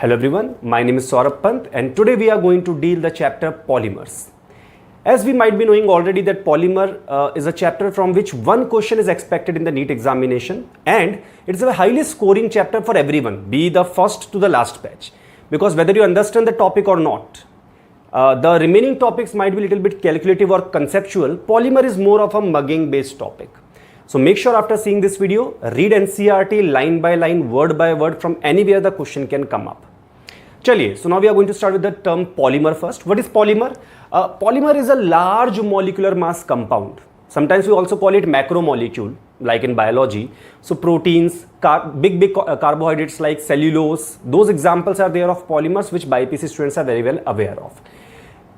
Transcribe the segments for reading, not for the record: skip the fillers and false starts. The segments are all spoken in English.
Hello everyone, my name is Saurabh Pant and today we are going to deal the chapter polymers. As we might be knowing already that polymer is a chapter from which one question is expected in the NEET examination, and it's a highly scoring chapter for everyone, be the first to the last batch, because whether you understand the topic or not, the remaining topics might be a little bit calculative or conceptual. Polymer is more of a mugging based topic. So make sure after seeing this video, read NCERT line by line, word by word, from anywhere the question can come up. Chaliye, so now we are going to start with the term polymer first. What is polymer? Polymer is a large molecular mass compound. Sometimes we also call it macromolecule, like in biology. So proteins, big carbohydrates like cellulose, those examples are there of polymers which BioPC students are very well aware of.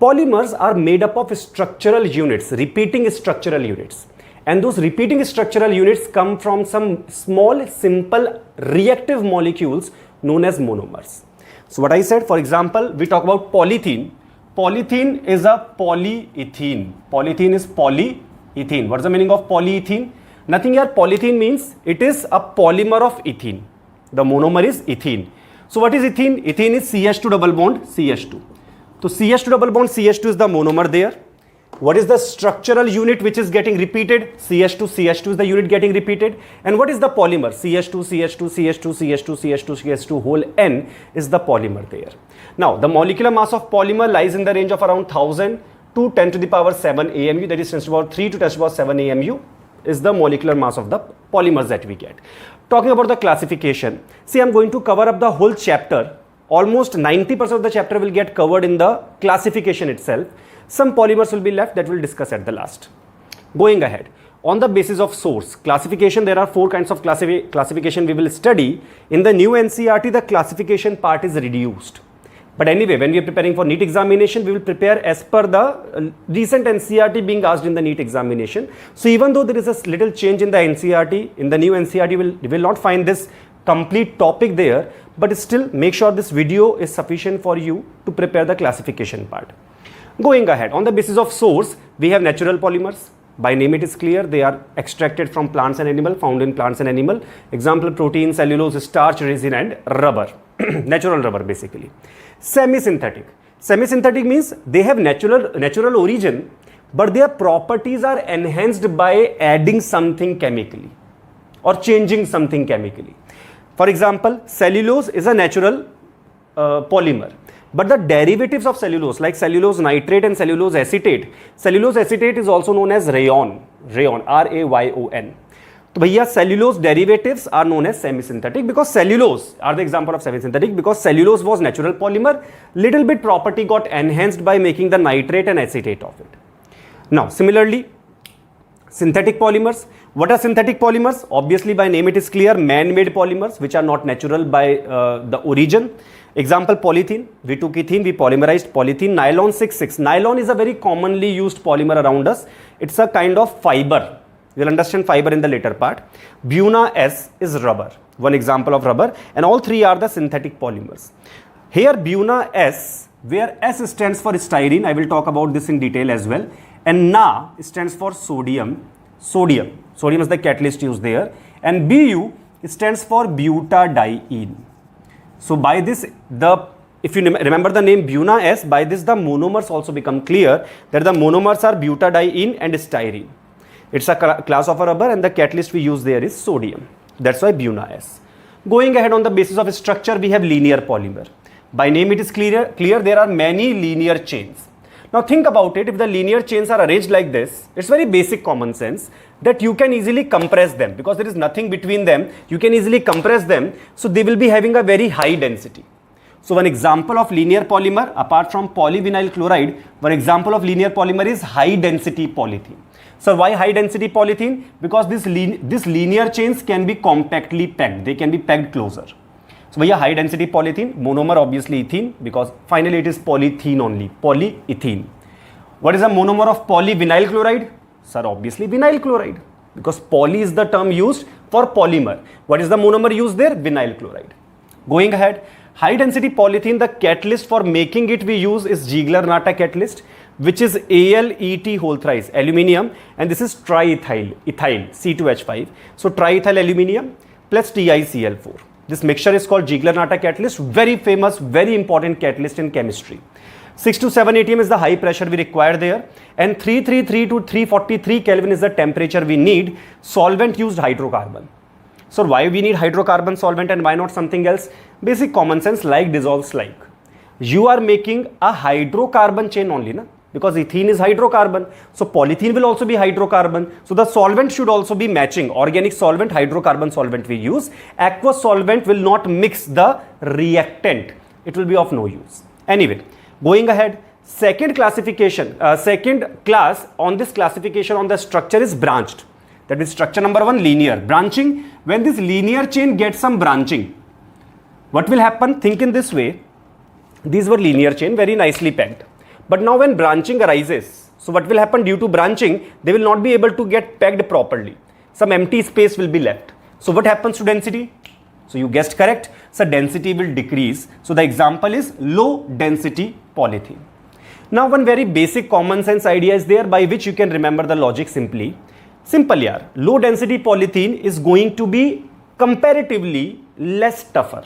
Polymers are made up of structural units, repeating structural units. And those repeating structural units come from some small, simple, reactive molecules known as monomers. So what I said, for example, we talk about polythene. Polythene is a polyethene. Polythene is polyethene. What's the meaning of polyethene? Nothing here. Polyethene means it is a polymer of ethene. The monomer is ethene. So what is ethene? Ethene is CH2 double bond CH2. So CH2 double bond CH2 is the monomer there. What is the structural unit which is getting repeated? CH2, CH2 is the unit getting repeated. And what is the polymer? CH2, CH2, CH2, CH2, CH2, CH2 whole N is the polymer there. Now, the molecular mass of polymer lies in the range of around 1000 to 10 to the power 7 AMU, that is 10 to the power 3 to 10 to the power 7 AMU is the molecular mass of the polymers that we get. Talking about the classification, see, I'm going to cover up the whole chapter. Almost 90% of the chapter will get covered in the classification itself. Some polymers will be left that we'll discuss at the last. Going ahead, on the basis of source classification, there are four kinds of classification we will study. In the new NCERT, the classification part is reduced. But anyway, when we are preparing for NEET examination, we will prepare as per the recent NCERT being asked in the NEET examination. So even though there is a little change in the NCERT, in the new NCERT, you will not find this complete topic there, but still make sure this video is sufficient for you to prepare the classification part. Going ahead, on the basis of source, we have natural polymers. By name it is clear, they are extracted from plants and animal, found in plants and animal. Example, protein, cellulose, starch, resin and rubber. Natural rubber basically. Semi-synthetic. Semi-synthetic means they have natural origin, but their properties are enhanced by adding something chemically or changing something chemically. For example, cellulose is a natural polymer. But the derivatives of cellulose, like cellulose nitrate and cellulose acetate is also known as rayon, R-A-Y-O-N. So, bhaiya, cellulose derivatives are known as semi-synthetic because cellulose are the example of semi-synthetic because cellulose was natural polymer, little bit property got enhanced by making the nitrate and acetate of it. Now, similarly, synthetic polymers. What are synthetic polymers? Obviously, by name it is clear, man-made polymers which are not natural by the origin. Example, polythene. We took ethene, we polymerized polythene. Nylon 6,6. Nylon is a very commonly used polymer around us. It's a kind of fiber. You'll understand fiber in the later part. Buna S is rubber. One example of rubber. And all three are the synthetic polymers. Here, Buna S, where S stands for styrene. I will talk about this in detail as well. And Na stands for sodium. Sodium is the catalyst used there. And Bu stands for butadiene. So by this, if you remember the name Buna S, by this the monomers also become clear that the monomers are butadiene and styrene. It's a class of a rubber and the catalyst we use there is sodium. That's why Buna S. Going ahead, on the basis of structure, we have linear polymer. By name it is clear there are many linear chains. Now think about it, if the linear chains are arranged like this, it's very basic common sense that you can easily compress them because there is nothing between them. You can easily compress them, so they will be having a very high density. So one example of linear polymer, apart from polyvinyl chloride, one example of linear polymer is high density polythene. So why high density polythene? Because these linear chains can be compactly packed. They can be packed closer. So we have high density polythene, monomer obviously ethene because finally it is polythene only, polyethene. What is a monomer of polyvinyl chloride? Sir, obviously vinyl chloride because poly is the term used for polymer. What is the monomer used there? Vinyl chloride. Going ahead, high density polythene, the catalyst for making it we use is Ziegler-Natta catalyst, which is ALET whole thrice, aluminium, and this is triethyl, ethyl, C2H5. So triethyl aluminium plus TiCl4. This mixture is called Ziegler-Natta catalyst, very famous, very important catalyst in chemistry. 6 to 7 atm is the high pressure we require there, and 333 to 343 Kelvin is the temperature we need. Solvent used hydrocarbon. So why we need hydrocarbon solvent and why not something else? Basic common sense, like dissolves like. You are making a hydrocarbon chain only, na? Because ethene is hydrocarbon. So polythene will also be hydrocarbon. So the solvent should also be matching. Organic solvent, hydrocarbon solvent we use. Aqueous solvent will not mix the reactant. It will be of no use. Anyway, going ahead, second class on this classification on the structure is branched. That is structure number 1, linear. Branching, when this linear chain gets some branching, what will happen? Think in this way. These were linear chain, very nicely pegged. But now when branching arises, so what will happen? Due to branching, they will not be able to get pegged properly. Some empty space will be left. So what happens to density? So you guessed correct. So density will decrease. So the example is low density polythene. Now one very basic common sense idea is there by which you can remember the logic simply. Simple yaar. Low density polythene is going to be comparatively less tougher.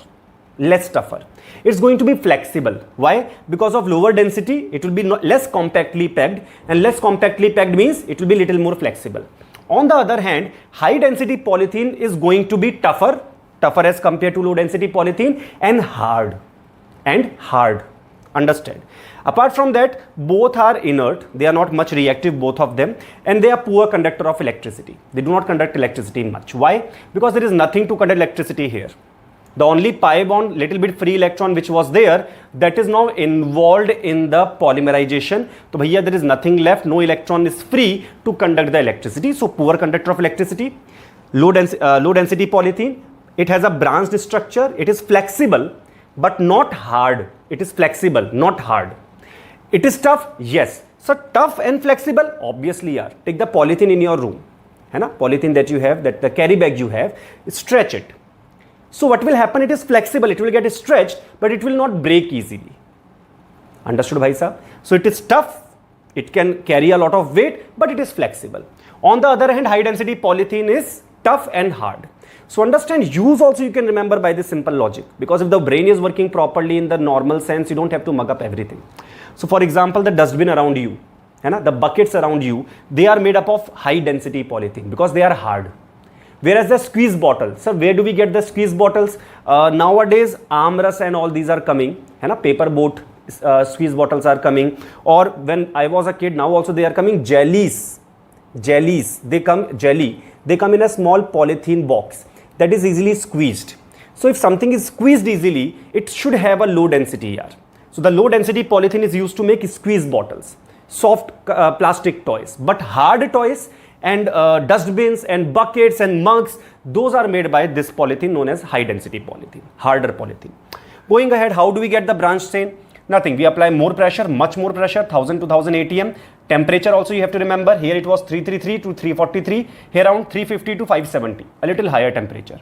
It's going to be flexible. Why? Because of lower density, it will be less compactly pegged, and less compactly pegged means it will be little more flexible. On the other hand, high density polythene is going to be tougher as compared to low density polythene, and hard. Understand? Apart from that, both are inert. They are not much reactive, both of them, and they are poor conductor of electricity. They do not conduct electricity much. Why? Because there is nothing to conduct electricity here. The only pi bond, little bit free electron which was there, that is now involved in the polymerization. So bhaiya, there is nothing left, no electron is free to conduct the electricity. So poor conductor of electricity. Low density polythene, it has a branched structure. It is flexible but not hard. It is flexible, not hard. It is tough, yes. So tough and flexible, obviously yaar. Take the polythene in your room, hai na? Polythene that you have, that the carry bag you have, stretch it. So what will happen? It is flexible, it will get stretched, but it will not break easily. Understood, bhai sahab? So it is tough, it can carry a lot of weight, but it is flexible. On the other hand, high density polythene is tough and hard. So understand, use also you can remember by this simple logic, because if the brain is working properly in the normal sense, you don't have to mug up everything. So for example, the dustbin around you, the buckets around you, they are made up of high density polythene because they are hard. Whereas the squeeze bottle, so where do we get the squeeze bottles? Nowadays, Amras and all these are coming, paper boat squeeze bottles are coming. Or when I was a kid, now also they are coming jellies. They come in a small polythene box that is easily squeezed. So if something is squeezed easily, it should have a low density here. So the low density polythene is used to make squeeze bottles, soft plastic toys, but hard toys and dustbins and buckets and mugs, those are made by this polythene known as high density polythene, harder polythene. Going ahead, how do we get the branch chain? Nothing, we apply more pressure, much more pressure, 1000 to 1000 atm. Temperature also you have to remember, here it was 333 to 343, here around 350 to 570, a little higher temperature.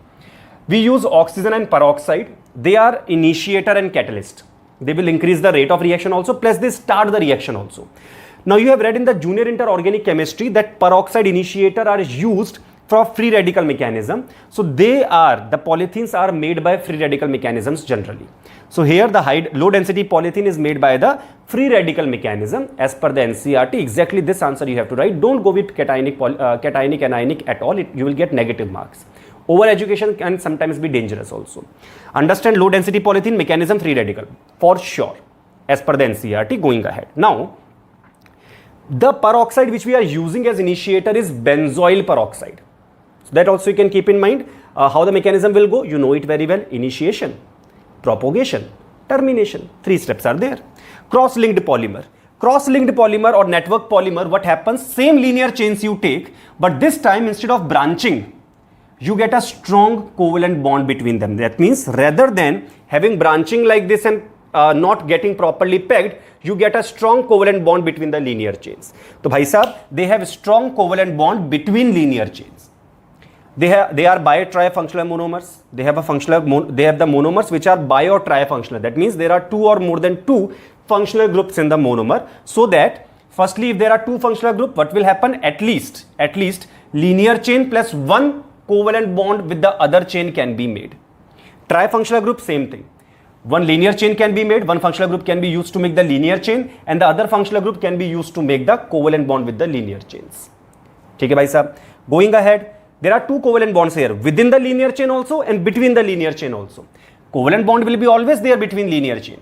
We use oxygen and peroxide. They are initiator and catalyst. They will increase the rate of reaction also, plus they start the reaction also. Now you have read in the junior inter-organic chemistry that peroxide initiator are used for free radical mechanism. So the polythenes are made by free radical mechanisms generally. So here the low density polythene is made by the free radical mechanism as per the NCERT. Exactly this answer you have to write. Don't go with cationic, anionic at all. You will get negative marks. Over education can sometimes be dangerous also. Understand low density polythene mechanism, free radical for sure as per the NCERT. Going ahead. Now the peroxide which we are using as initiator is benzoyl peroxide. So that also you can keep in mind. How the mechanism will go, you know it very well. Initiation, propagation, termination. 3 steps are there. Cross-linked polymer. Cross-linked polymer or network polymer, what happens? Same linear chains you take, but this time instead of branching, you get a strong covalent bond between them. That means rather than having branching like this and not getting properly pegged, you get a strong covalent bond between the linear chains. So bhai sahab, they have a strong covalent bond between linear chains. They are bi-trifunctional monomers. They have the monomers which are bi or trifunctional. That means there are 2 or more than 2 functional groups in the monomer. So that firstly, if there are 2 functional groups, what will happen? At least linear chain plus 1 covalent bond with the other chain can be made. Trifunctional group, same thing. One linear chain can be made, one functional group can be used to make the linear chain, and the other functional group can be used to make the covalent bond with the linear chains. ठीक है भाई साहब. Going ahead, there are two covalent bonds here, within the linear chain also and between the linear chain also. Covalent bond will be always there between linear chain.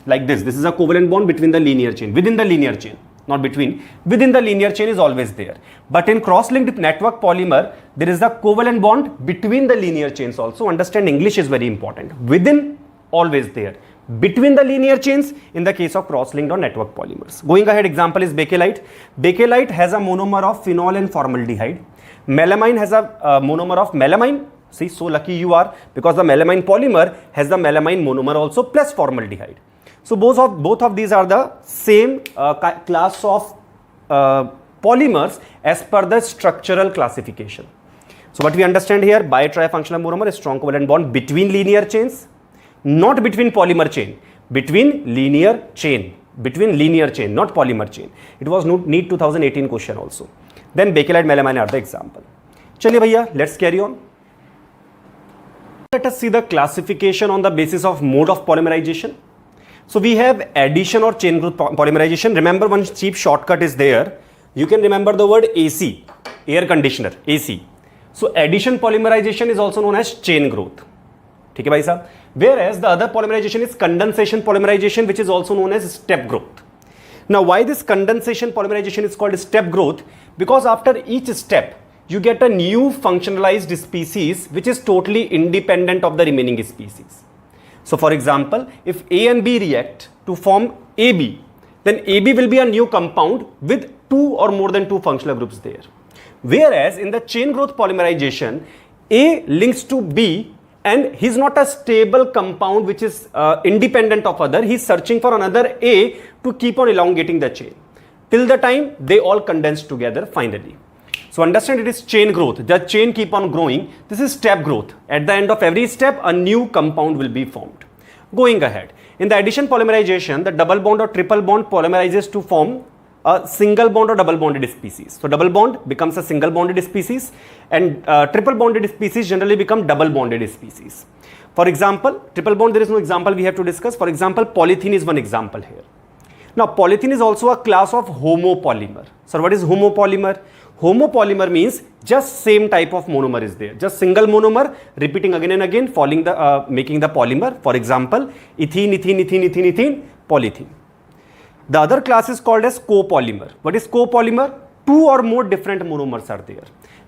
Like this is a covalent bond between the linear chain, within the linear chain, not between, within the linear chain is always there. But in cross-linked network polymer, there is a covalent bond between the linear chains also. Understand, English is very important. Within, always there. Between the linear chains in the case of cross-linked or network polymers. Going ahead, example is bakelite. Bakelite has a monomer of phenol and formaldehyde. Melamine has a monomer of melamine. See, so lucky you are, because the melamine polymer has the melamine monomer also plus formaldehyde. So both of these are the same class of polymers as per the structural classification. So what we understand here, bi-trifunctional monomer is strong covalent bond between linear chains, not between polymer chain, between linear chain, not polymer chain. It was NEET 2018 question also. Then bakelite, melamine are the example. Chaliye bhaiya, let's carry on. Let us see the classification on the basis of mode of polymerization. So we have addition or chain growth polymerization. Remember, one cheap shortcut is there. You can remember the word AC, air conditioner, AC. So addition polymerization is also known as chain growth. ठीक है भाई साहब. Whereas the other polymerization is condensation polymerization, which is also known as step growth. Now, why this condensation polymerization is called step growth? Because after each step, you get a new functionalized species which is totally independent of the remaining species. So for example, if A and B react to form AB, then AB will be a new compound with two or more than two functional groups there. Whereas in the chain growth polymerization, A links to B and he's not a stable compound which is independent of other. He's searching for another A to keep on elongating the chain till the time they all condense together finally. So understand, it is chain growth. The chain keep on growing. This is step growth. At the end of every step, a new compound will be formed. Going ahead, in the addition polymerization, the double bond or triple bond polymerizes to form a single bond or double bonded species. So double bond becomes a single bonded species, and triple bonded species generally become double bonded species. For example, triple bond, there is no example we have to discuss. For example, polythene is one example here. Now, polythene is also a class of homopolymer. So what is homopolymer? Homopolymer means just same type of monomer is there, just single monomer repeating again and again, making the polymer. For example, ethene, polythene. The other class is called as copolymer. What is copolymer? Two or more different monomers are there.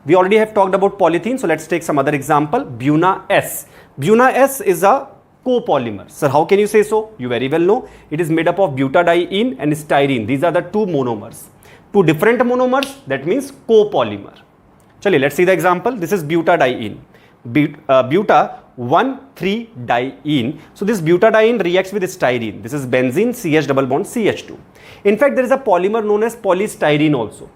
We already have talked about polythene, so let's take some other example. Buna S. Buna S is a copolymer. Sir, how can you say so? You very well know. It is made up of butadiene and styrene. These are the two monomers. Two different monomers, that means copolymer. Chaliye, let's see the example. This is butadiene. Buta 1,3-diene. So this butadiene reacts with styrene. This is benzene, CH double bond CH2. In fact, there is a polymer known as polystyrene also.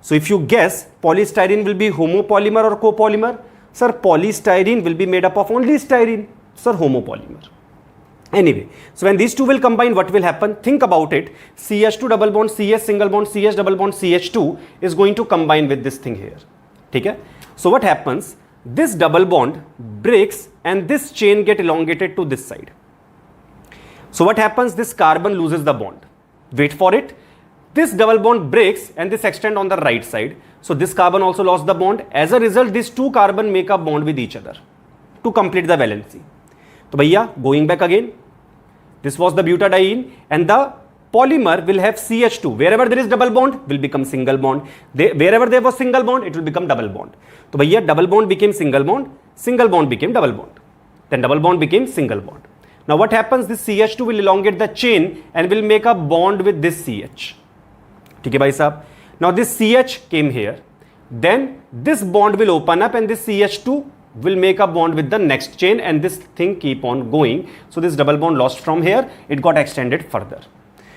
So if you guess, polystyrene will be homopolymer or copolymer? Sir, polystyrene will be made up of only styrene. Sir, homopolymer. Anyway, so when these two will combine, what will happen? Think about it. CH2 double bond, CH single bond, CH double bond, CH2 is going to combine with this thing here. Okay? So what happens? This double bond breaks and this chain get elongated to this side. So what happens? This carbon loses the bond. Wait for it. This double bond breaks and this extend on the right side. So this carbon also lost the bond. As a result, these two carbon make a bond with each other to complete the valency. So bhaiya, going back again, this was the butadiene and the polymer will have CH2. Wherever there is double bond will become single bond. Wherever there was single bond, it will become double bond. So bhaiya, double bond became single bond became double bond. Then double bond became single bond. Now what happens? This CH2 will elongate the chain and will make a bond with this CH. Okay, bhai sahab. Now this CH came here. Then this bond will open up and this CH2 will make a bond with the next chain and this thing keep on going. So this double bond lost from here, it got extended further.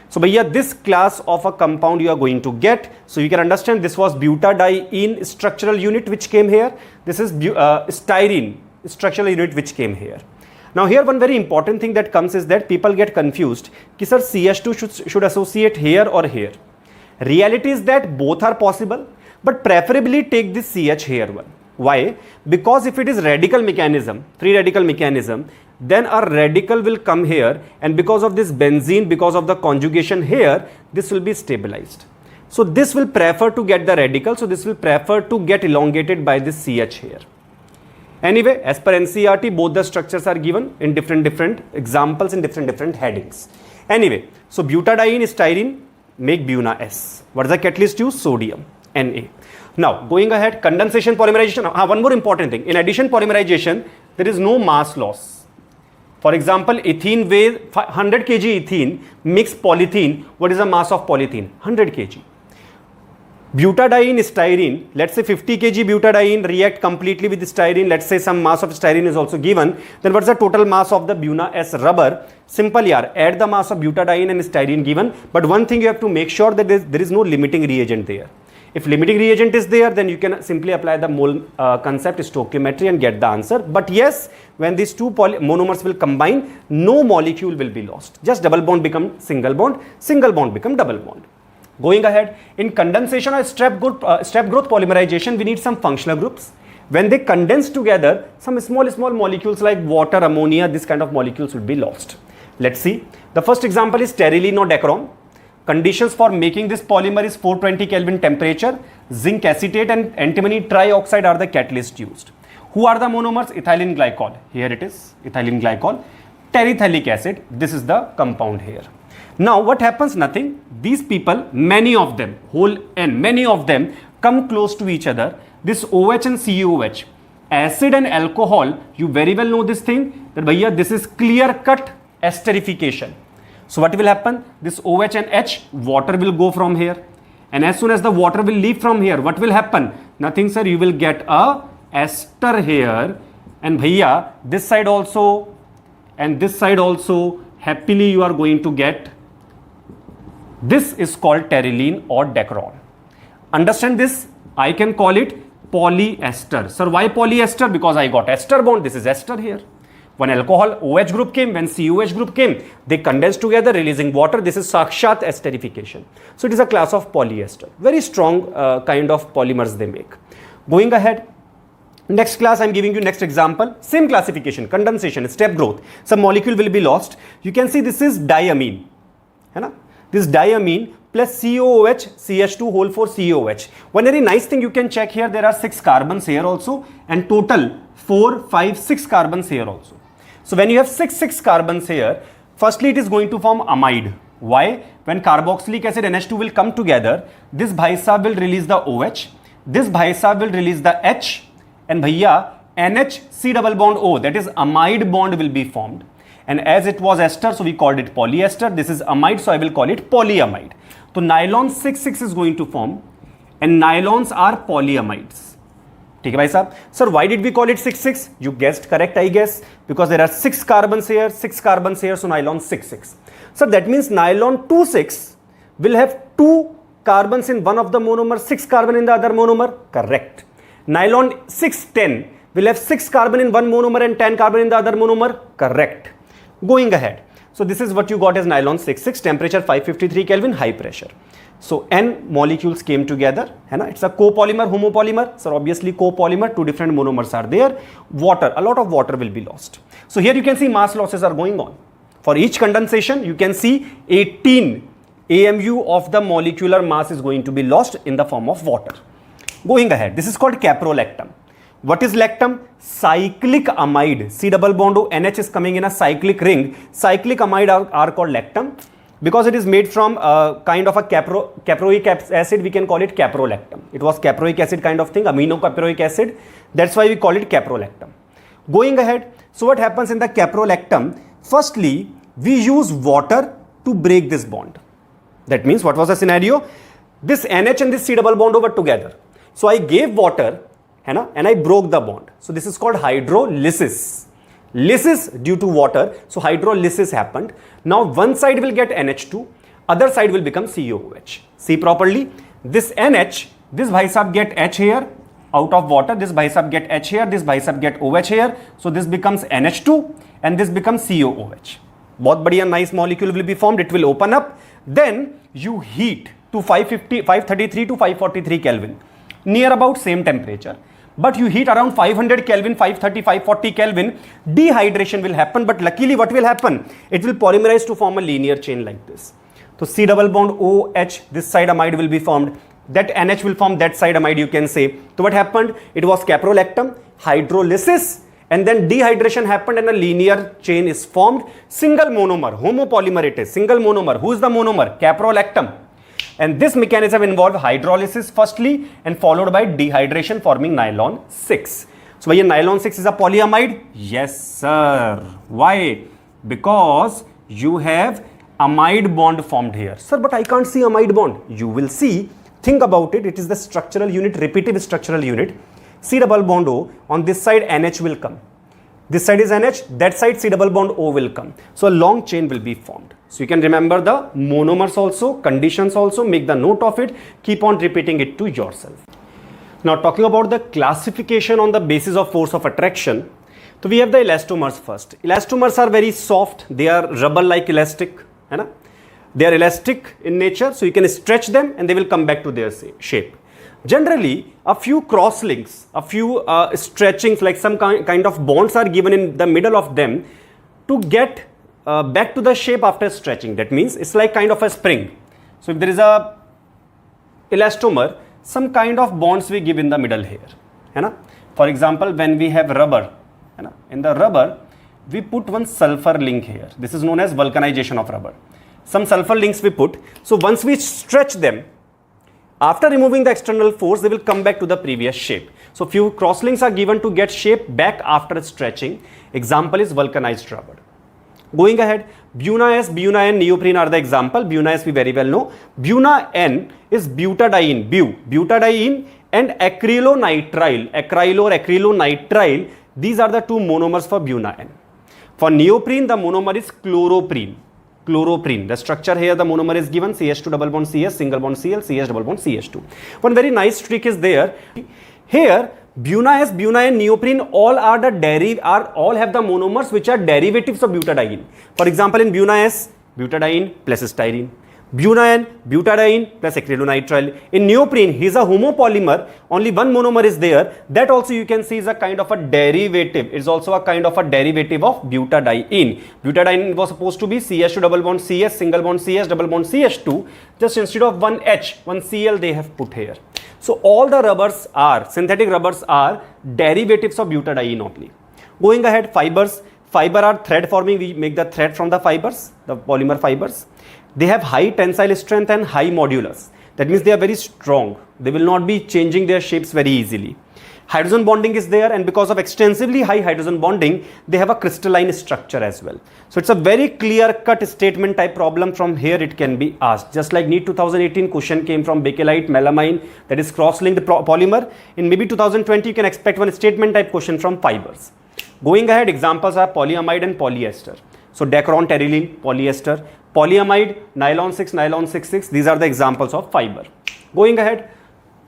So bhaiya, this class of a compound you are going to get. So you can understand this was butadiene structural unit which came here. This is styrene structural unit which came here. Now here one very important thing that comes is that people get confused. Ki sir, CH2 should associate here or here. Reality is that both are possible, but preferably take this CH here one. Why? Because if it is radical mechanism, free radical mechanism, then a radical will come here, and because of this benzene, because of the conjugation here, this will be stabilized. So this will prefer to get the radical, so this will prefer to get elongated by this CH here. Anyway, as per NCERT, both the structures are given in different examples in different headings. Anyway, so butadiene styrene make BuNaS. What is the catalyst used? Sodium, Na. Now, going ahead, condensation polymerization. One more important thing. In addition polymerization, there is no mass loss. For example, ethene weighs 100 kg ethene mix polythene. What is the mass of polythene? 100 kg. Butadiene styrene, let's say 50 kg butadiene react completely with styrene. Let's say some mass of styrene is also given. Then what's the total mass of the BuNaS rubber? Simple yaar, add the mass of butadiene and styrene given. But one thing you have to make sure that there is no limiting reagent there. If limiting reagent is there, then you can simply apply the mole concept, stoichiometry, and get the answer. But yes, when these two monomers will combine, no molecule will be lost. Just double bond become single bond become double bond. Going ahead, in condensation or step growth polymerization, we need some functional groups. When they condense together, some small molecules like water, ammonia, this kind of molecules will be lost. Let's see. The first example is terylene or dacron. Conditions for making this polymer is 420 Kelvin temperature. Zinc acetate and antimony trioxide are the catalysts used. Who are the monomers? Ethylene glycol. Here it is, ethylene glycol. Terephthalic acid, this is the compound here. Now what happens? Nothing. These people, many of them, whole N, many of them come close to each other. This OH and COH, acid and alcohol, you very well know this thing, that bhaiya, this is clear cut esterification. So what will happen? This OH and H, water will go from here. And as soon as the water will leave from here, what will happen? Nothing, sir. You will get a ester here. And bhaiya, this side also and this side also, happily you are going to get. This is called terylene or dacron. Understand this? I can call it polyester. Sir, why polyester? Because I got ester bond. This is ester here. When alcohol OH group came, when COH group came, they condensed together releasing water. This is sakshat esterification. So it is a class of polyester. Very strong kind of polymers they make. Going ahead, next class I am giving you next example. Same classification, condensation, step growth. Some molecule will be lost. You can see this is diamine. This diamine plus COOH, CH2 whole 4 COH. One very nice thing you can check here, there are 6 carbons here also, and total 4, 5, 6 carbons here also. So when you have 6 carbons here, firstly it is going to form amide. Why? When carboxylic acid NH2 will come together, this bhai sahab will release the OH, this bhai sahab will release the H, and bhaiya NH C double bond O, that is amide bond will be formed. And as it was ester, so we called it polyester. This is amide, so I will call it polyamide. So nylon 6,6 is going to form, and nylons are polyamides. Okay, bhai sahab. Sir, why did we call it 6,6? You guessed correct, I guess, because there are 6 carbons here, 6 carbons here, so nylon 6,6. So that means nylon 2,6 will have 2 carbons in one of the monomer, 6 carbon in the other monomer. Correct. Nylon 6,10 will have 6 carbon in one monomer and 10 carbon in the other monomer. Correct. Going ahead. So this is what you got as nylon 6,6, temperature 553 Kelvin, high pressure. So N molecules came together. It's a copolymer, homopolymer. So obviously copolymer, 2 different monomers are there. Water, a lot of water will be lost. So here you can see mass losses are going on. For each condensation, you can see 18 AMU of the molecular mass is going to be lost in the form of water. Going ahead, this is called caprolactam. What is lactam? Cyclic amide. C double bond O, NH is coming in a cyclic ring. Cyclic amide are called lactam. Because it is made from kind of a caproic acid, we can call it caprolactam. It was caproic acid kind of thing, amino caproic acid. That's why we call it caprolactam. Going ahead, so what happens in the caprolactam? Firstly, we use water to break this bond. That means what was the scenario? This NH and this C double bond O were together. So I gave water and I broke the bond. So this is called hydrolysis. Lysis due to water, so hydrolysis happened. Now one side will get NH2, other side will become COOH. See properly, this NH, this bhai sahab get H here out of water, this bhai sahab get H here, this bhai sahab get OH here. So this becomes NH2 and this becomes COOH. Bahut badhiya nice molecule will be formed, it will open up. Then you heat to 533 to 543 Kelvin, near about same temperature. but you heat around 500 Kelvin, 530, 540 Kelvin, dehydration will happen. But luckily what will happen? It will polymerize to form a linear chain like this. So C double bond OH, this side amide will be formed. That NH will form that side amide, you can say. So what happened? It was caprolactam, hydrolysis, and then dehydration happened and a linear chain is formed. Single monomer, homopolymer it is, single monomer. Who is the monomer? Caprolactam. And this mechanism involves hydrolysis firstly and followed by dehydration forming nylon 6. So why nylon 6 is a polyamide? Yes sir. Why? Because you have amide bond formed here. Sir, but I can't see amide bond. You will see. Think about it. It is the structural unit, repetitive structural unit. C double bond O, on this side NH will come. This side is NH, that side C double bond O will come. So a long chain will be formed. So you can remember the monomers also, conditions also, make the note of it, keep on repeating it to yourself. Now talking about the classification on the basis of force of attraction. So we have the elastomers first. Elastomers are very soft, they are rubber-like elastic. They are elastic in nature, so you can stretch them and they will come back to their shape. Generally, a few cross links, a few stretchings, like some kind of bonds are given in the middle of them to get back to the shape after stretching. That means it's like kind of a spring. So if there is a elastomer, some kind of bonds we give in the middle here. For example, when we have rubber, in the rubber, we put one sulfur link here. This is known as vulcanization of rubber. Some sulfur links we put. So once we stretch them, after removing the external force, they will come back to the previous shape. So few cross links are given to get shape back after stretching. Example is vulcanized rubber. Going ahead, Buna S, Buna N, neoprene are the example. Buna S we very well know. Buna N is butadiene, butadiene and acrylonitrile, acrylo or acrylonitrile. These are the two monomers for Buna N. For neoprene, the monomer is chloroprene. Chloroprene. The structure here, the monomer is given CH2 double bond CS, single bond Cl, CH double bond CH2. One very nice trick is there. Here, Buna S, Buna N, neoprene, all are all have the monomers which are derivatives of butadiene. For example, in Buna S, butadiene plus styrene. Buna N, butadiene plus acrylonitrile. In neoprene, he is a homopolymer. Only one monomer is there. That also you can see is a kind of a derivative. It is also a kind of a derivative of butadiene. Butadiene was supposed to be CH2 double bond CS, single bond CH, double bond CH2. Just instead of one H, one Cl they have put here. So all the rubbers are, synthetic rubbers are derivatives of butadiene only. Going ahead, fibers. Fiber are thread forming. We make the thread from the fibers, the polymer fibers. They have high tensile strength and high modulus. That means they are very strong. They will not be changing their shapes very easily. Hydrogen bonding is there, and because of extensively high hydrogen bonding, they have a crystalline structure as well. So it's a very clear-cut statement type problem. From here it can be asked. Just like NEET 2018 question came from bakelite, melamine, that is cross-linked polymer. In maybe 2020 you can expect one statement type question from fibers. Going ahead, examples are polyamide and polyester. So Dacron, terylene, polyester. Polyamide, nylon 6, nylon 6,6. These are the examples of fiber. Going ahead,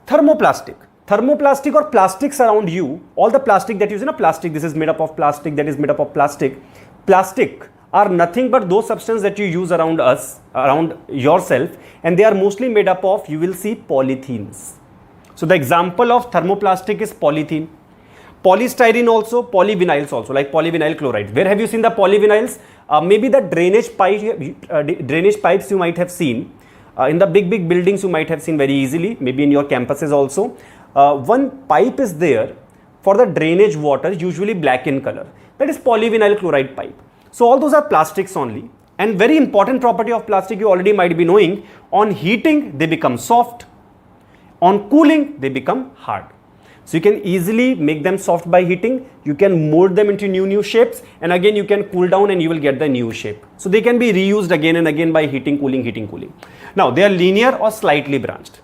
thermoplastic. Thermoplastic or plastics around you, all the plastic that you use in a plastic, this is made up of plastic, that is made up of plastic. Plastic are nothing but those substances that you use around us, around yourself, and they are mostly made up of, you will see, polythenes. So the example of thermoplastic is polythene. Polystyrene also, polyvinyls also, like polyvinyl chloride. Where have you seen the polyvinyls? Maybe the drainage pipes you might have seen. In the big buildings you might have seen very easily, maybe in your campuses also. One pipe is there for the drainage water, usually black in color. That is polyvinyl chloride pipe. So all those are plastics only. And very important property of plastic you already might be knowing. On heating, they become soft. On cooling, they become hard. So you can easily make them soft by heating. You can mold them into new shapes, and again you can cool down and you will get the new shape. So they can be reused again and again by heating, cooling. Now they are linear or slightly branched.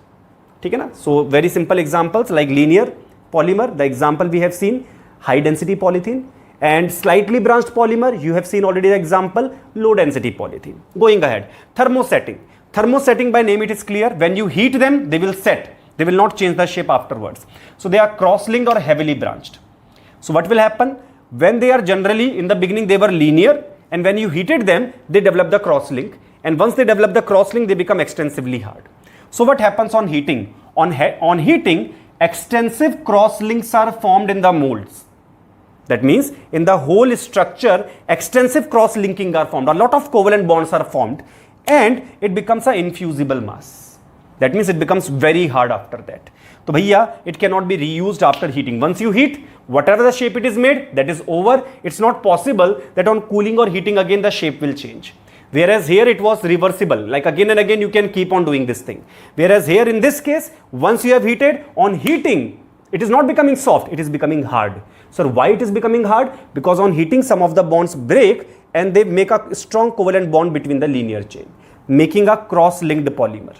So very simple examples like linear polymer, the example we have seen, high density polythene, and slightly branched polymer, you have seen already the example, low density polythene. Going ahead, thermosetting. Thermosetting by name it is clear. When you heat them, they will set. They will not change the shape afterwards. So they are cross-linked or heavily branched. So what will happen? When they are generally, in the beginning they were linear, and when you heated them, they develop the cross-link. And once they develop the cross-link, they become extensively hard. So what happens on heating? On heating, extensive cross links are formed in the molds. That means in the whole structure, extensive cross linking are formed. A lot of covalent bonds are formed and it becomes an infusible mass. That means it becomes very hard after that. So bhaiya, it cannot be reused after heating. Once you heat, whatever the shape it is made, that is over. It's not possible that on cooling or heating again the shape will change. Whereas here it was reversible, like again and again you can keep on doing this thing. Whereas here in this case, once you have heated, on heating, it is not becoming soft, it is becoming hard. So why it is becoming hard? Because on heating some of the bonds break and they make a strong covalent bond between the linear chain, making a cross-linked polymer.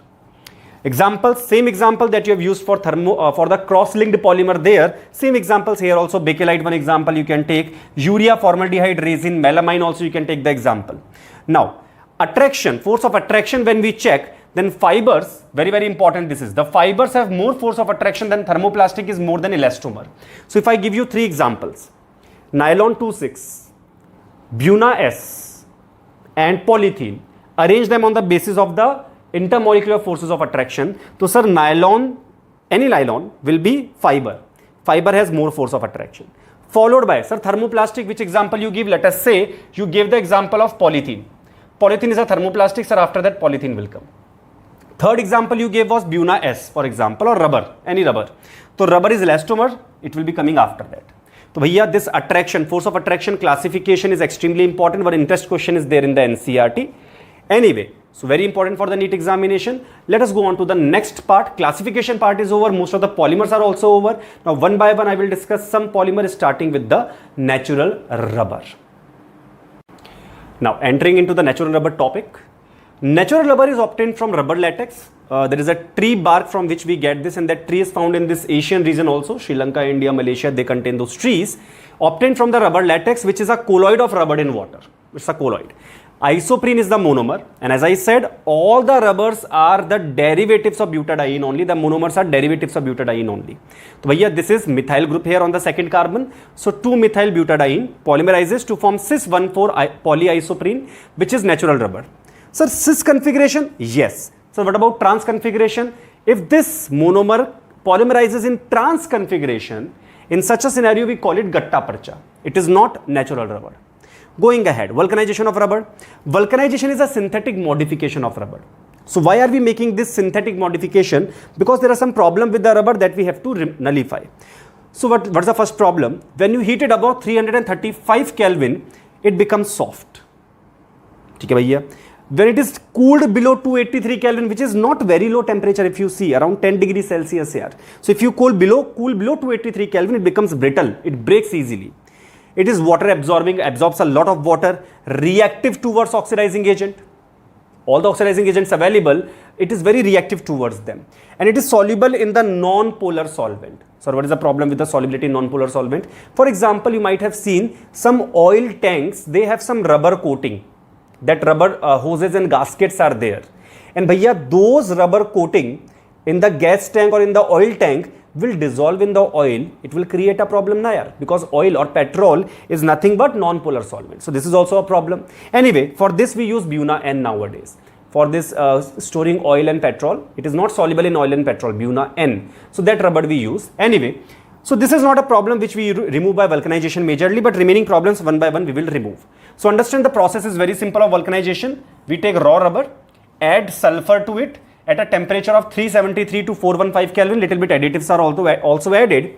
Example, same example that you have used for for the cross-linked polymer there, same examples here also. Bakelite one example you can take, urea, formaldehyde, resin, melamine also you can take the example. Now, attraction, force of attraction when we check, then fibers, very, very important this is, the fibers have more force of attraction than thermoplastic is more than elastomer. So if I give you 3 examples, nylon 2,6, Buna S and polythene, arrange them on the basis of the intermolecular forces of attraction. So sir, nylon, any nylon will be fiber. Fiber has more force of attraction. Followed by, sir, thermoplastic, which example you give? Let us say you gave the example of polythene. Polythene is a thermoplastic, sir, after that polythene will come. Third example you gave was Buna S, for example, or rubber, any rubber. So rubber is elastomer, it will be coming after that. So bhaiya, this attraction, force of attraction classification is extremely important. One interest question is there in the NCERT. Anyway, so very important for the NEET examination. Let us go on to the next part. Classification part is over. Most of the polymers are also over. Now one by one I will discuss some polymers starting with the natural rubber. Now entering into the natural rubber topic. Natural rubber is obtained from rubber latex. There is a tree bark from which we get this, and that tree is found in this Asian region also. Sri Lanka, India, Malaysia, they contain those trees. Obtained from the rubber latex, which is a colloid of rubber in water. It's a colloid. Isoprene is the monomer, and as I said, all the rubbers are the derivatives of butadiene only. The monomers are derivatives of butadiene only. So bhaiya, this is methyl group here on the second carbon. So 2-methyl butadiene polymerizes to form cis-1,4 polyisoprene, which is natural rubber. Sir, cis configuration? Yes. So what about trans configuration? If this monomer polymerizes in trans configuration, in such a scenario we call it gatta parcha. It is not natural rubber. Going ahead, vulcanization of rubber. Vulcanization is a synthetic modification of rubber. So why are we making this synthetic modification? Because there are some problem with the rubber that we have to nullify. So what's the first problem? When you heat it above 335 Kelvin, it becomes soft. Okay, bhaiya. When it is cooled below 283 Kelvin, which is not very low temperature, if you see, around 10 degrees Celsius here. So if you cool below 283 Kelvin, it becomes brittle. It breaks easily. It is water absorbing, absorbs a lot of water, reactive towards oxidizing agent. All the oxidizing agents available, it is very reactive towards them. And it is soluble in the non-polar solvent. So what is the problem with the solubility in non-polar solvent? For example, you might have seen some oil tanks, they have some rubber coating. That rubber hoses and gaskets are there. And bhaiya, those rubber coating in the gas tank or in the oil tank will dissolve in the oil. It will create a problem there, because oil or petrol is nothing but non-polar solvent. So this is also a problem. Anyway, for this we use Buna N nowadays. For this storing oil and petrol, it is not soluble in oil and petrol, Buna N. So that rubber we use. Anyway, so this is not a problem which we remove by vulcanization majorly, but remaining problems one by one we will remove. So understand the process is very simple of vulcanization. We take raw rubber, add sulfur to it at a temperature of 373 to 415 Kelvin. Little bit additives are also added.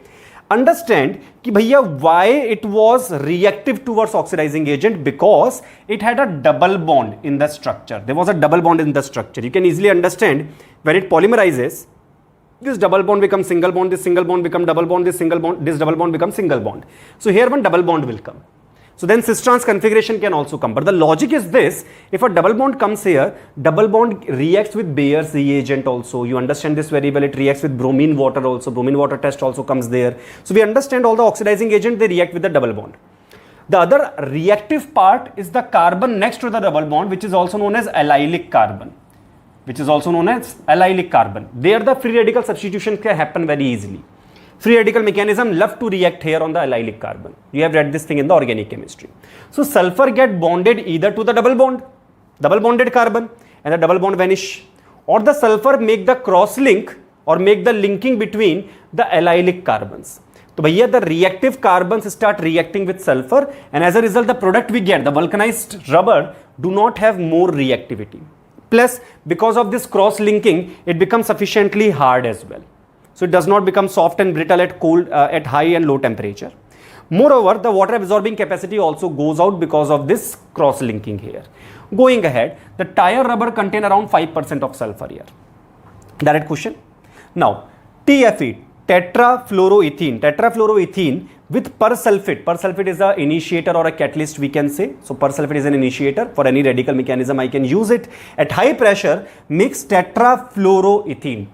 Understand ki bhaiya, why it was reactive towards oxidizing agent? Because it had a double bond in the structure. There was a double bond in the structure. You can easily understand when it polymerizes, this double bond becomes single bond, this single bond becomes double bond, this double bond becomes single bond. So here one double bond will come. So then cis-trans configuration can also come. But the logic is this: if a double bond comes here, double bond reacts with Bayer's reagent also. You understand this very well. It reacts with bromine water also. Bromine water test also comes there. So we understand all the oxidizing agent, they react with the double bond. The other reactive part is the carbon next to the double bond, which is also known as allylic carbon. There the free radical substitution can happen very easily. Free radical mechanism love to react here on the allylic carbon. You have read this thing in the organic chemistry. So sulfur get bonded either to the double bonded carbon, and the double bond vanish, or the sulfur make the cross link or make the linking between the allylic carbons. तो भैया the reactive carbons start reacting with sulfur and as a result the product we get, the vulcanized rubber, do not have more reactivity. Plus because of this cross linking it becomes sufficiently hard as well. So it does not become soft and brittle at cold, at high and low temperature. Moreover, the water absorbing capacity also goes out because of this cross linking here. Going ahead, the tire rubber contain around 5% of sulfur here. Direct question. Now, TFE, tetrafluoroethene with persulfate is an initiator or a catalyst we can say. So persulfate is an initiator for any radical mechanism. I can use it at high pressure, makes tetrafluoroethene,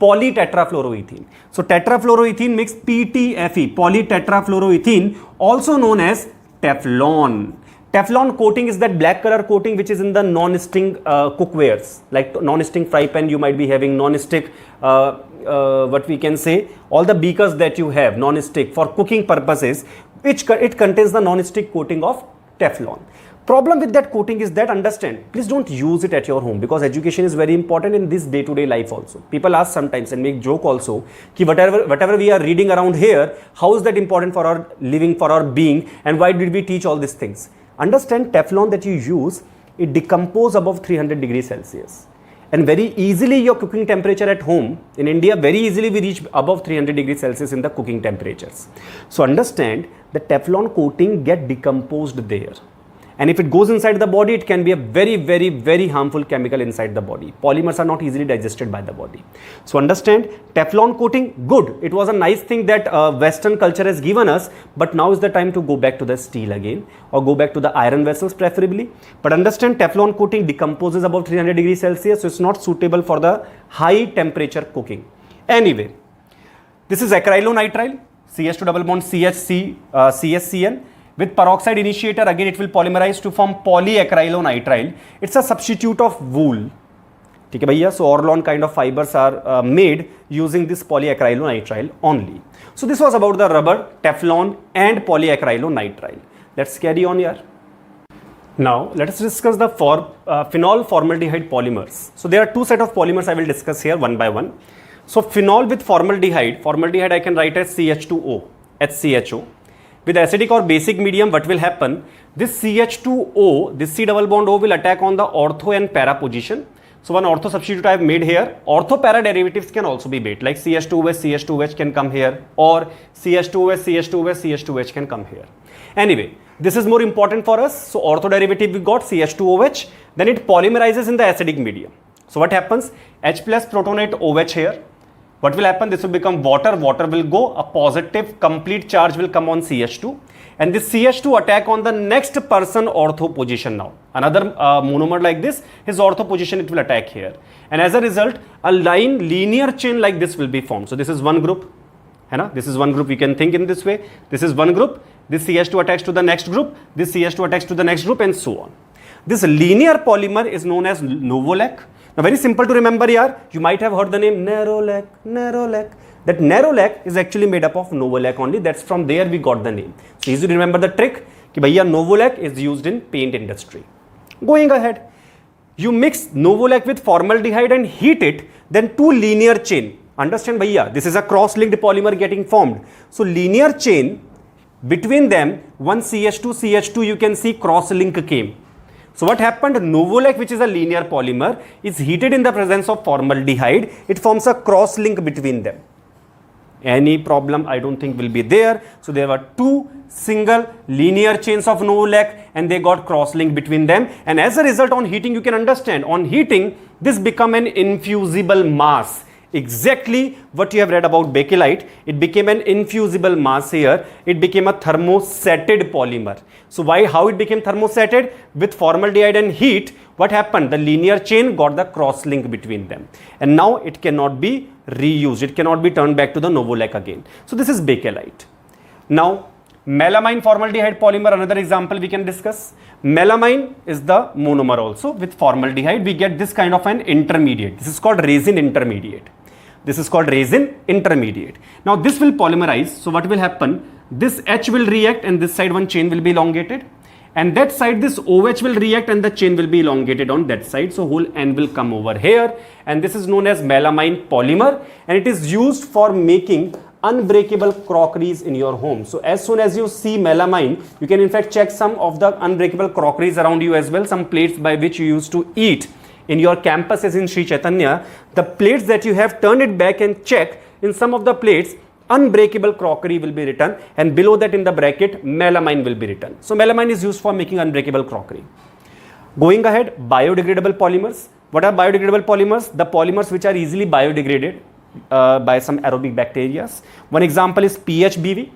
polytetrafluoroethene. So tetrafluoroethene makes PTFE, polytetrafluoroethene, also known as Teflon. Teflon coating is that black color coating which is in the non-stick cookwares, like non-stick fry pan you might be having, non-stick what we can say, all the beakers that you have non-stick for cooking purposes, which it contains the non-stick coating of Teflon. Problem with that coating is that, understand, please don't use it at your home because education is very important in this day-to-day life also. People ask sometimes and make joke also ki whatever we are reading around here, how is that important for our living, for our being, and why did we teach all these things? Understand, Teflon that you use, it decomposes above 300 degrees Celsius. And very easily your cooking temperature at home, in India, very easily we reach above 300 degrees Celsius in the cooking temperatures. So understand, the Teflon coating get decomposed there. And if it goes inside the body, it can be a very, very, very harmful chemical inside the body. Polymers are not easily digested by the body. So understand, Teflon coating, good. It was a nice thing that Western culture has given us, but now is the time to go back to the steel again or go back to the iron vessels preferably. But understand, Teflon coating decomposes above 300 degrees Celsius, so it's not suitable for the high temperature cooking. Anyway, this is acrylonitrile, CH2 double bond CHCN. With peroxide initiator, again it will polymerize to form polyacrylonitrile. It's a substitute of wool. Okay, bhaiya? So Orlon kind of fibers are made using this polyacrylonitrile only. So this was about the rubber, Teflon and polyacrylonitrile. Let's carry on here. Now let us discuss the phenol formaldehyde polymers. So there are two sets of polymers I will discuss here one by one. So phenol with formaldehyde I can write as CH2O, HCHO. With acidic or basic medium, what will happen? This CH2O, this C double bond O will attack on the ortho and para position. So one ortho substitute I have made here. Ortho para derivatives can also be made, like CH2OH, CH2OH can come here, or CH2OH, CH2OH, CH2OH can come here. Anyway, this is more important for us. So ortho derivative we got CH2OH, then it polymerizes in the acidic medium. So what happens? H plus protonate OH here. What will happen? This will become water. Water will go. A positive complete charge will come on CH2. And this CH2 attack on the next person ortho position now. Another monomer like this, his ortho position it will attack here. And as a result, a linear chain like this will be formed. So this is one group. This is one group. We can think in this way. This is one group. This CH2 attacks to the next group. This CH2 attacks to the next group and so on. This linear polymer is known as Novolac. Now very simple to remember here, you might have heard the name Nerolac. That Nerolac is actually made up of Novolac only, that's from there we got the name. So easy to remember the trick, ki bhaiya Novolac is used in paint industry. Going ahead, you mix Novolac with formaldehyde and heat it, then two linear chain. Understand bhaiya, this is a cross-linked polymer getting formed. So linear chain, between them, one CH2, you can see cross-link came. So what happened? Novolac, which is a linear polymer, is heated in the presence of formaldehyde. It forms a cross link between them. Any problem I don't think will be there. So there were two single linear chains of Novolac and they got cross link between them. And as a result, on heating, you can understand, on heating, this become an infusible mass. Exactly what you have read about bakelite, it became an infusible mass here. It became a thermosetted polymer. So how it became thermosetted? With formaldehyde and heat, what happened? The linear chain got the cross link between them. And now it cannot be reused. It cannot be turned back to the Novolac again. So this is bakelite. Now, melamine formaldehyde polymer, another example we can discuss. Melamine is the monomer also. With formaldehyde, we get this kind of an intermediate. This is called resin intermediate. This is called resin intermediate. Now this will polymerize. So what will happen? This H will react and this side one chain will be elongated. and that side this OH will react and the chain will be elongated on that side, so whole N will come over here, and this is known as melamine polymer, and it is used for making unbreakable crockeries in your home. So as soon as you see melamine, you can in fact check some of the unbreakable crockeries around you as well, some plates by which you used to eat in your campuses in Sri Chaitanya. The plates that you have, turn it back and check, in some of the plates unbreakable crockery will be written, and below that in the bracket melamine will be written. So melamine is used for making unbreakable crockery. Going ahead, biodegradable polymers. What are biodegradable polymers? The polymers which are easily biodegraded by some aerobic bacteria. One example is PHBV.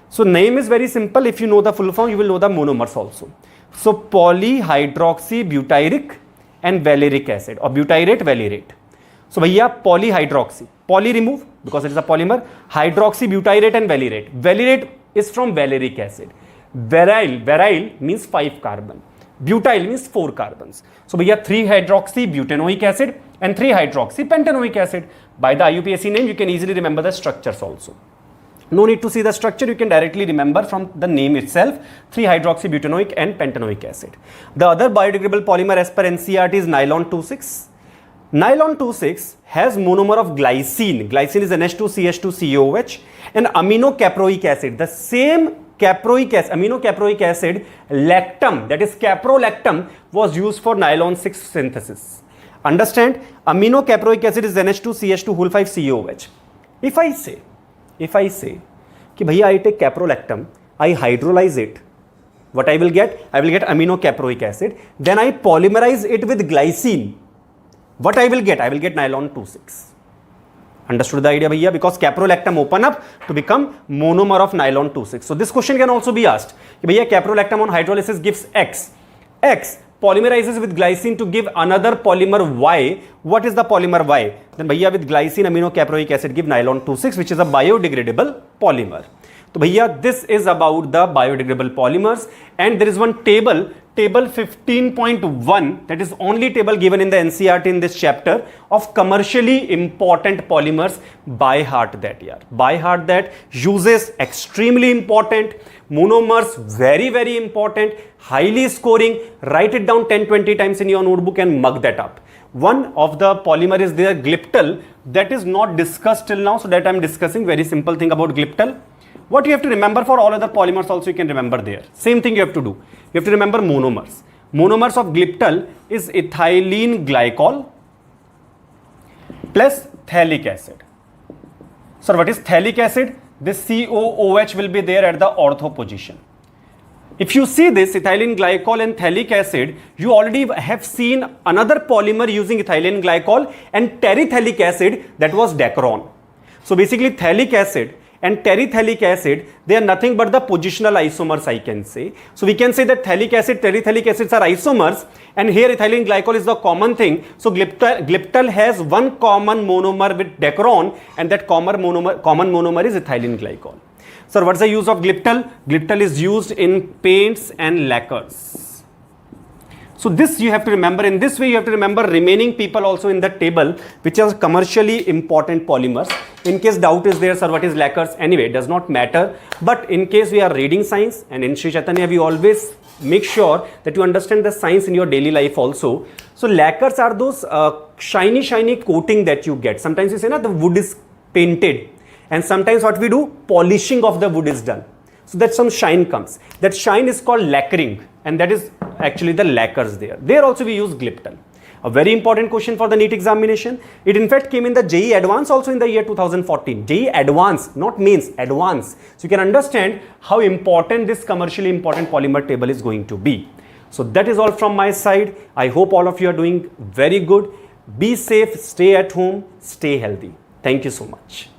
So name is very simple. If you know the full form, you will know the monomers also. So polyhydroxybutyric and valeric acid, or butyrate valerate. So bhaiya, polyhydroxy, poly remove because it is a polymer, hydroxybutyrate and valerate. Valerate is from valeric acid. Varyl means 5 carbon. Butyl means 4 carbons. So bhaiya, 3-hydroxybutanoic acid and 3-hydroxypentanoic acid. By the IUPAC name, you can easily remember the structures also. No need to see the structure, you can directly remember from the name itself, 3-hydroxybutanoic and pentanoic acid. The other biodegradable polymer as per NCERT is nylon 2,6. Nylon 2,6 has monomer of glycine. Glycine is NH2CH2COOH and aminocaproic acid. The same caproic acid, aminocaproic acid, lactam, that is caprolactam, was used for nylon 6 synthesis. Understand? Aminocaproic acid is NH2CH2 5COOH. If I say कि भैया I take caprolactam, I hydrolyze it, what I will get? I will get aminocaproic acid. Then I polymerize it with glycine. What I will get? I will get nylon 2,6. Understood the idea, bhaiya? Because caprolactam open up to become monomer of nylon 2,6. So this question can also be asked. Bhaiya, caprolactam on hydrolysis gives X. X polymerizes with glycine to give another polymer Y. What is the polymer Y? Then bhaiya, with glycine aminocaproic acid give nylon 2,6, which is a biodegradable polymer. So bhaiya, this is about the biodegradable polymers, and there is one table 15.1, that is only table given in the NCERT in this chapter, of commercially important polymers. By heart that, yaar. By heart that. Uses extremely important. Monomers very, very important. Highly scoring. Write it down 10-20 times in your notebook and mug that up. One of the polymer is there, Glyptal, that is not discussed till now, so that I am discussing. Very simple thing about Glyptal. What you have to remember for all other polymers also you can remember there. Same thing you have to do. You have to remember monomers. Monomers of Glyptal is ethylene glycol plus phthalic acid. So what is phthalic acid? This COOH will be there at the ortho position. If you see this ethylene glycol and phthalic acid, you already have seen another polymer using ethylene glycol and terephthalic acid, that was Dacron. So basically phthalic acid and terephthalic acid, they are nothing but the positional isomers, I can say. So we can say that phthalic acid, terephthalic acids are isomers, and here ethylene glycol is the common thing. So Glyptal has one common monomer with Dacron, and that common monomer is ethylene glycol. Sir, what's the use of Glyptal? Glyptal is used in paints and lacquers. So this you have to remember. In this way you have to remember remaining people also in the table, which are commercially important polymers. In case doubt is there, sir, what is lacquers? Anyway, it does not matter. But in case we are reading science, and in Sri Chaitanya we always make sure that you understand the science in your daily life also. So lacquers are those shiny coating that you get. Sometimes you say na, the wood is painted, and sometimes what we do, polishing of the wood is done. So that some shine comes. That shine is called lacquering, and that is actually the lacquers there. There also we use Glyptal. A very important question for the NEET examination. It in fact came in the JEE Advance also in the year 2014. JEE Advance, not Mains, Advance. So you can understand how important this commercially important polymer table is going to be. So that is all from my side. I hope all of you are doing very good. Be safe, stay at home, stay healthy. Thank you so much.